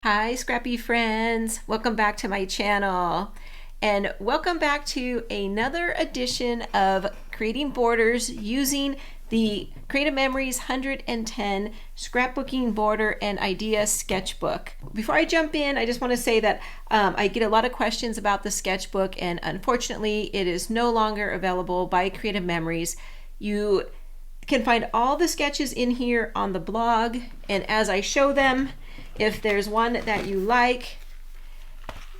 Hi scrappy friends, welcome back to my channel and welcome back to another edition of creating borders using the Creative Memories 110 Scrapbooking Border and Idea Sketchbook. Before I jump in, I just want to say that I get a lot of questions about the sketchbook, and unfortunately it is no longer available by Creative Memories. You can find all the sketches in here on the blog, and as I show them, if there's one that you like,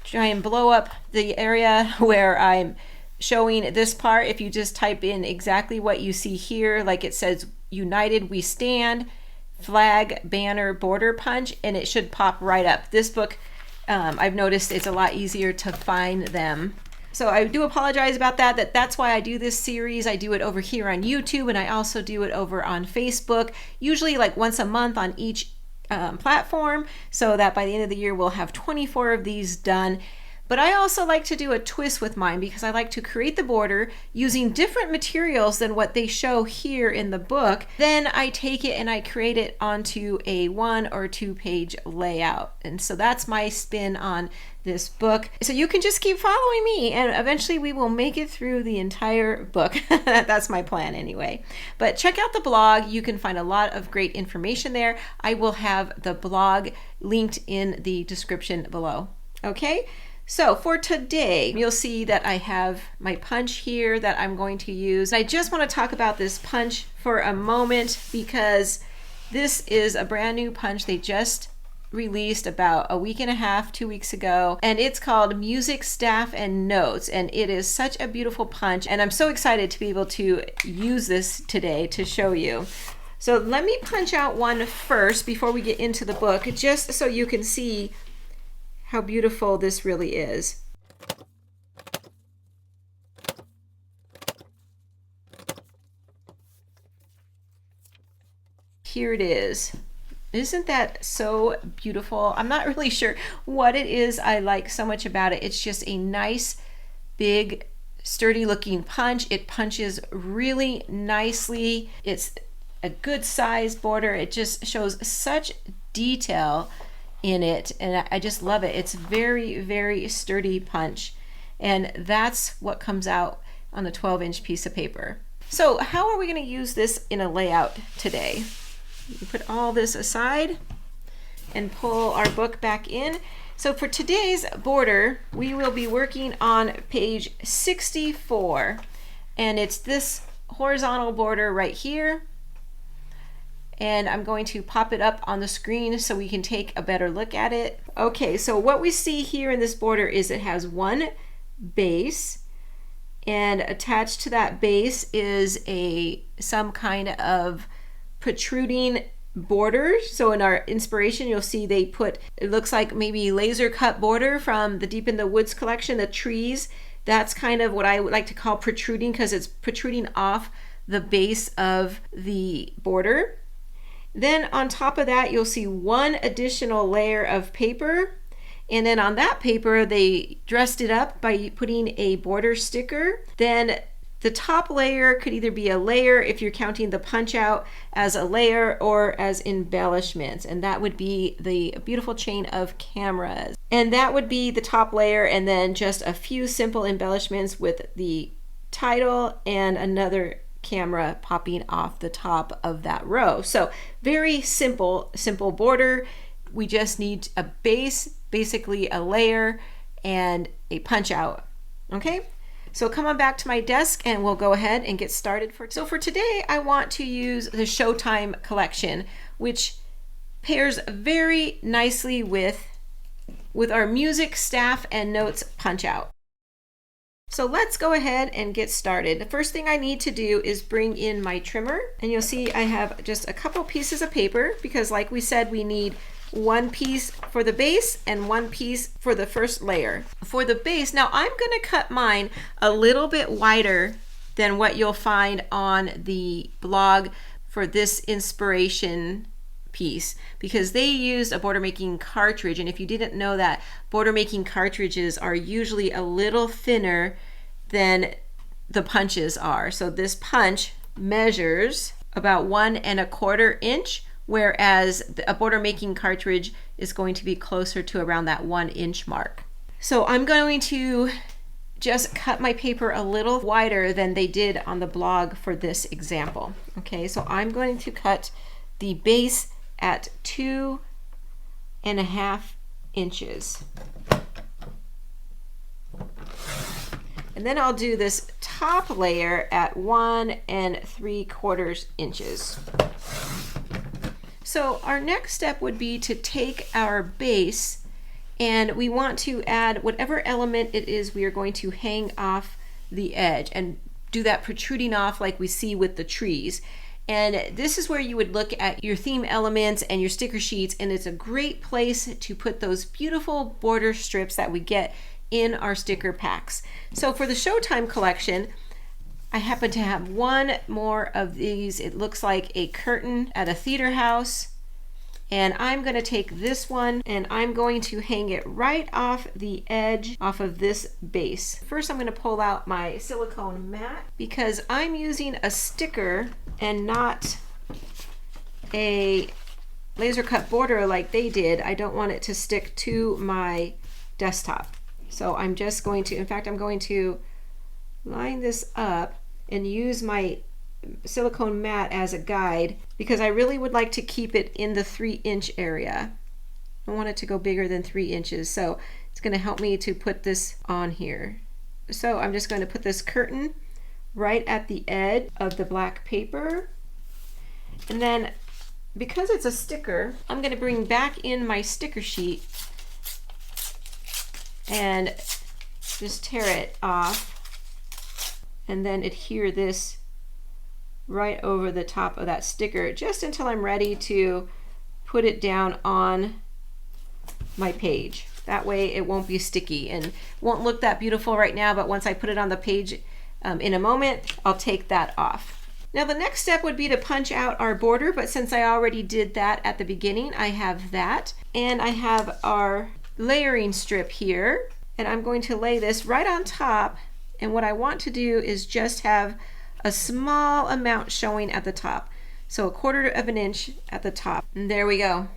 try and blow up the area where I'm showing this part. If you just type in exactly what you see here, like it says United We Stand, flag, banner, border punch, and it should pop right up. This book, I've noticed it's a lot easier to find them. So I do apologize about that. That's why I do this series. I do it over here on YouTube, and I also do it over on Facebook, usually like once a month on each platform, so that by the end of the year we'll have 24 of these done. But I also like to do a twist with mine because I like to create the border using different materials than what they show here in the book. Then I take it and I create it onto a 1 or 2 page layout. And so that's my spin on this book. So you can just keep following me and eventually we will make it through the entire book. That's my plan anyway. But check out the blog. You can find a lot of great information there. I will have the blog linked in the description below. Okay? So for today, you'll see that I have my punch here that I'm going to use. I just want to talk about this punch for a moment because this is a brand new punch they just released about a week and a half, 2 weeks ago, and it's called Music, Staff, and Notes, and it is such a beautiful punch, and I'm so excited to be able to use this today to show you. So let me punch out one first before we get into the book, just so you can see how beautiful this really is. Here it is. Isn't that so beautiful? I'm not really sure what it is I like so much about it. It's just a nice, big, sturdy looking punch. It punches really nicely. It's a good size border. It just shows such detail in it, and I just love it. It's very, very sturdy punch, and that's what comes out on a 12-inch piece of paper. So how are we going to use this in a layout today? We put all this aside and pull our book back in. So for today's border, we will be working on page 64, and it's this horizontal border right here. And I'm going to pop it up on the screen so we can take a better look at it. Okay, so what we see here in this border is it has one base, and attached to that base is some kind of protruding border. So in our inspiration, you'll see they put, it looks like maybe laser cut border from the Deep in the Woods collection, the trees. That's kind of what I would like to call protruding because it's protruding off the base of the border. Then on top of that, you'll see one additional layer of paper. And then on that paper, they dressed it up by putting a border sticker. Then the top layer could either be a layer, if you're counting the punch out as a layer, or as embellishments. And that would be the beautiful chain of cameras. And that would be the top layer, and then just a few simple embellishments with the title and another camera popping off the top of that row. So very simple border. We just need a base, basically a layer, and a punch out. Okay, so come on back to my desk and we'll go ahead and get started. So for today, I want to use the Showtime Collection, which pairs very nicely with our Music, Staff, and Notes punch out. So let's go ahead and get started. The first thing I need to do is bring in my trimmer, and you'll see I have just a couple pieces of paper because, like we said, we need one piece for the base and one piece for the first layer. For the base, now I'm going to cut mine a little bit wider than what you'll find on the blog for this inspiration piece, because they used a border making cartridge, and if you didn't know that, border making cartridges are usually a little thinner than the punches are. So this punch measures about 1 1/4 inch whereas a border making cartridge is going to be closer to around that 1 inch mark. So I'm going to just cut my paper a little wider than they did on the blog for this example. Okay, so I'm going to cut the base at 2.5 inches. And then I'll do this top layer at 1 3/4 inches. So our next step would be to take our base, and we want to add whatever element it is we are going to hang off the edge, and do that protruding off like we see with the trees. And this is where you would look at your theme elements and your sticker sheets, and it's a great place to put those beautiful border strips that we get in our sticker packs. So for the Showtime collection, I happen to have one more of these. It looks like a curtain at a theater house. And I'm going to take this one and I'm going to hang it right off the edge off of this base. First, I'm going to pull out my silicone mat because I'm using a sticker and not a laser cut border like they did. I don't want it to stick to my desktop. So I'm just going to, in fact, I'm going to line this up and use my silicone mat as a guide because I really would like to keep it in the 3-inch area. I want it to go bigger than 3 inches, so it's going to help me to put this on here. So I'm just going to put this curtain right at the edge of the black paper, and then because it's a sticker, I'm going to bring back in my sticker sheet and just tear it off and then adhere this right over the top of that sticker just until I'm ready to put it down on my page. That way it won't be sticky and won't look that beautiful right now, but once I put it on the page in a moment, I'll take that off. Now the next step would be to punch out our border, but since I already did that at the beginning, I have that. And I have our layering strip here, and I'm going to lay this right on top, and what I want to do is just have a small amount showing at the top, so 1/4 inch at the top, and there we go.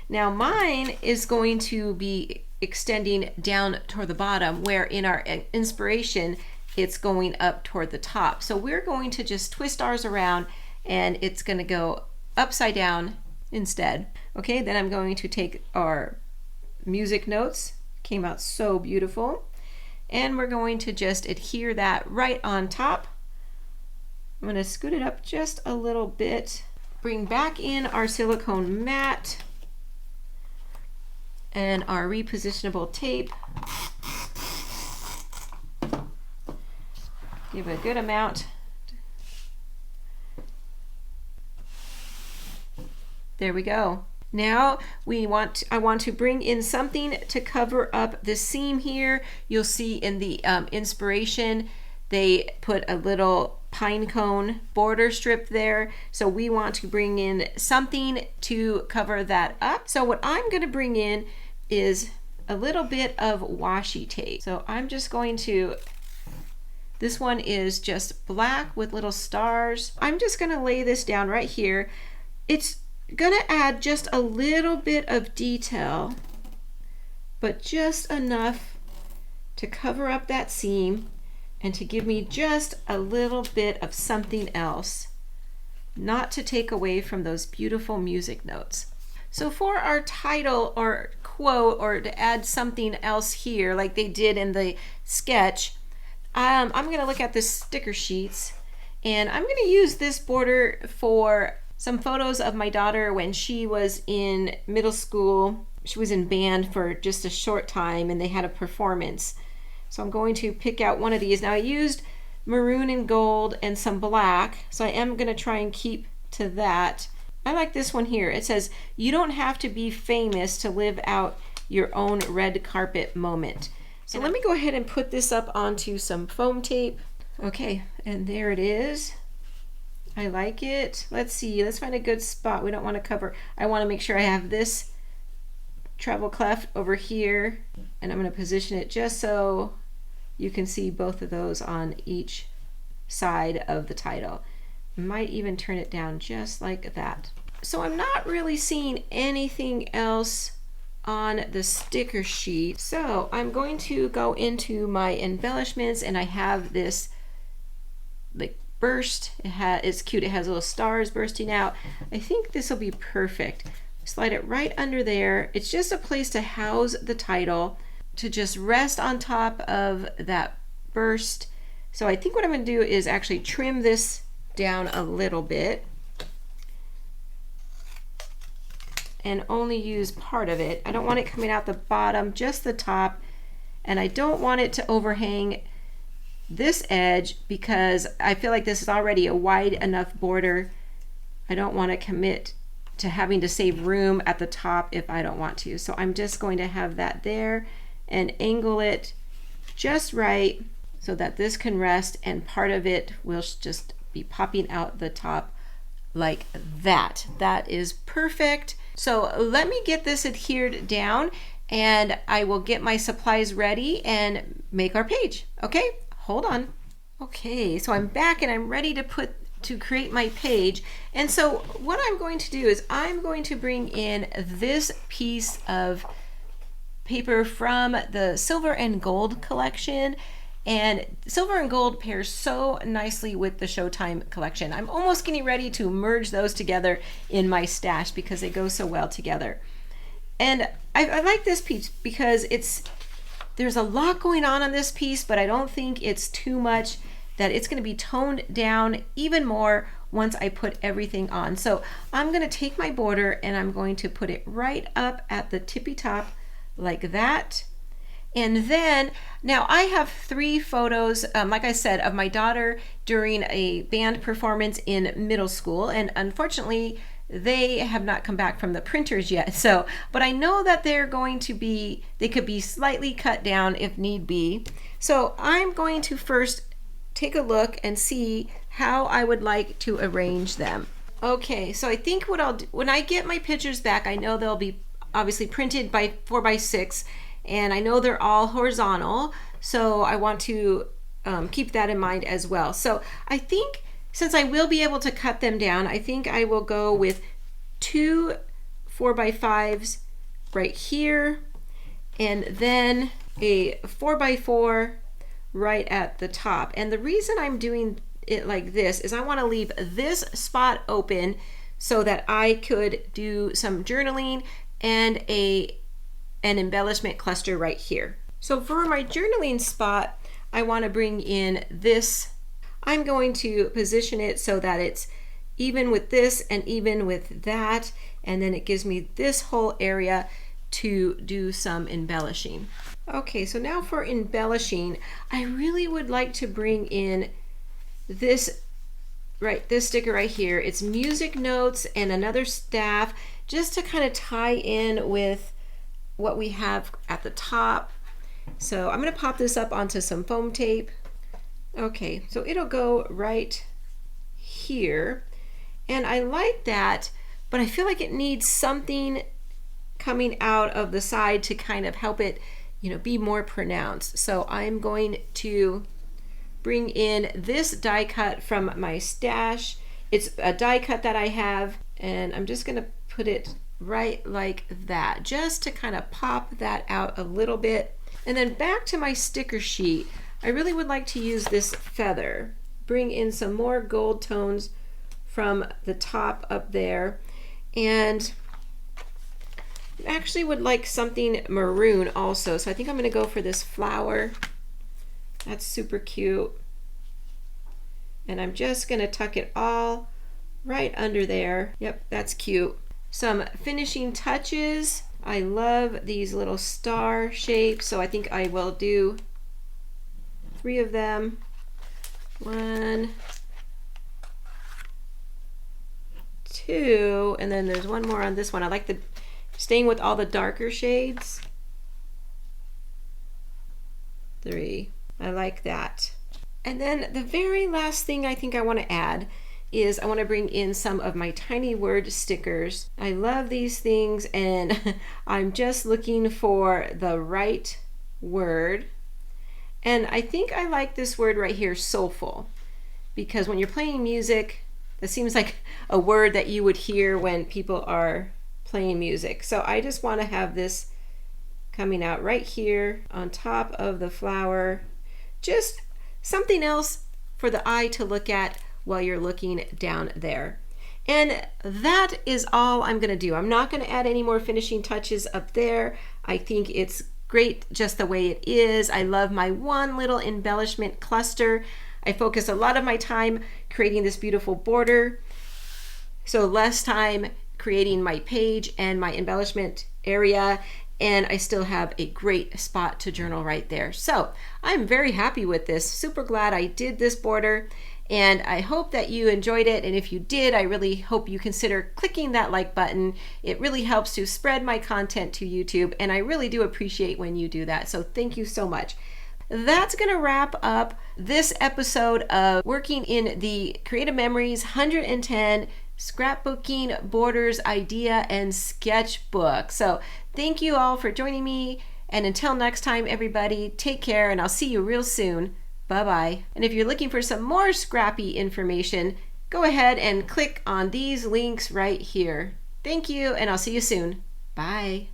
Now mine is going to be extending down toward the bottom, where in our inspiration it's going up toward the top. So we're going to just twist ours around and it's going to go upside down instead. Okay, then I'm going to take our music notes, came out so beautiful, and we're going to just adhere that right on top. I'm going to scoot it up just a little bit, bring back in our silicone mat and our repositionable tape. Give a good amount. There we go. Now I want to bring in something to cover up the seam here. You'll see in the inspiration they put a little pine cone border strip there, so we want to bring in something to cover that up. So what I'm going to bring in is a little bit of washi tape. So I'm just going to, this one is just black with little stars. I'm just going to lay this down right here. It's going to add just a little bit of detail, but just enough to cover up that seam and to give me just a little bit of something else, not to take away from those beautiful music notes. So for our title or quote, or to add something else here like they did in the sketch, I'm going to look at the sticker sheets, and I'm going to use this border for some photos of my daughter when she was in middle school. She was in band for just a short time and they had a performance. So I'm going to pick out one of these. Now I used maroon and gold and some black, so I am going to try and keep to that. I like this one here. It says, "You don't have to be famous to live out your own red carpet moment." So let me go ahead and put this up onto some foam tape. Okay, and there it is. I like it. Let's see, let's find a good spot. We don't want to cover, I want to make sure I have this treble clef over here, and I'm going to position it just so you can see both of those on each side of the title. Might even turn it down just like that. So I'm not really seeing anything else on the sticker sheet. So I'm going to go into my embellishments, and I have this like burst. It's cute. It has little stars bursting out. I think this will be perfect. Slide it right under there. It's just a place to house the title, to just rest on top of that burst. So I think what I'm going to do is actually trim this down a little bit and only use part of it. I don't want it coming out the bottom, just the top, and I don't want it to overhang this edge because I feel like this is already a wide enough border. I don't want to commit to having to save room at the top if I don't want to. So I'm just going to have that there and angle it just right so that this can rest, and part of it will just be popping out the top like that. That is perfect. So let me get this adhered down, and I will get my supplies ready and make our page. Okay, hold on. Okay, so I'm back and I'm ready to create my page. And so what I'm going to do is I'm going to bring in this piece of paper from the Silver and Gold collection. And silver and gold pairs so nicely with the Showtime collection. I'm almost getting ready to merge those together in my stash because they go so well together. And I like this piece because there's a lot going on this piece, but I don't think it's too much, that it's going to be toned down even more once I put everything on. So I'm going to take my border and I'm going to put it right up at the tippy top like that. And then, now I have 3 photos, like I said, of my daughter during a band performance in middle school. And unfortunately, they have not come back from the printers yet. So, but I know that they could be slightly cut down if need be. So I'm going to first take a look and see how I would like to arrange them. Okay, so I think what I'll do, when I get my pictures back, I know they'll be obviously printed by 4x6. And I know they're all horizontal, so I want to keep that in mind as well. So I think since I will be able to cut them down, I think I will go with 2 4x5s right here, and then a 4x4 right at the top. And the reason I'm doing it like this is I want to leave this spot open so that I could do some journaling and an embellishment cluster right here. So for my journaling spot, I want to bring in this. I'm going to position it so that it's even with this and even with that, and then it gives me this whole area to do some embellishing. Okay, so now for embellishing, I really would like to bring in this sticker right here. It's music notes and another staff, just to kind of tie in with what we have at the top. So I'm going to pop this up onto some foam tape. Okay, so it'll go right here, and I like that, but I feel like it needs something coming out of the side to kind of help it, be more pronounced. So I'm going to bring in this die cut from my stash. It's a die cut that I have, and I'm just going to put it right like that, just to kind of pop that out a little bit. And then back to my sticker sheet, I really would like to use this feather, bring in some more gold tones from the top up there, and I actually would like something maroon also, so I think I'm going to go for this flower. That's super cute, and I'm just going to tuck it all right under there. Yep, that's cute. Some finishing touches. I love these little star shapes, so I think I will do 3 of them. 1, 2, and then there's one more on this one. I like staying with all the darker shades. 3. I like that. And then the very last thing I think I want to add is I want to bring in some of my tiny word stickers. I love these things, and I'm just looking for the right word. And I think I like this word right here, soulful, because when you're playing music, That seems like a word that you would hear when people are playing music. So I just want to have this coming out right here on top of the flower. Just something else for the eye to look at while you're looking down there. And that is all I'm going to do. I'm not going to add any more finishing touches up there. I think it's great just the way it is. I love my one little embellishment cluster. I focus a lot of my time creating this beautiful border, so less time creating my page and my embellishment area, and I still have a great spot to journal right there. So I'm very happy with this. Super glad I did this border, and I hope that you enjoyed it. And if you did, I really hope you consider clicking that like button. It really helps to spread my content to YouTube, and I really do appreciate when you do that. So thank you so much. That's going to wrap up this episode of working in the Creative Memories 110 Scrapbooking Borders Idea and Sketchbook. So thank you all for joining me. And until next time, everybody, take care, and I'll see you real soon. Bye-bye. And if you're looking for some more scrappy information, go ahead and click on these links right here. Thank you, and I'll see you soon. Bye.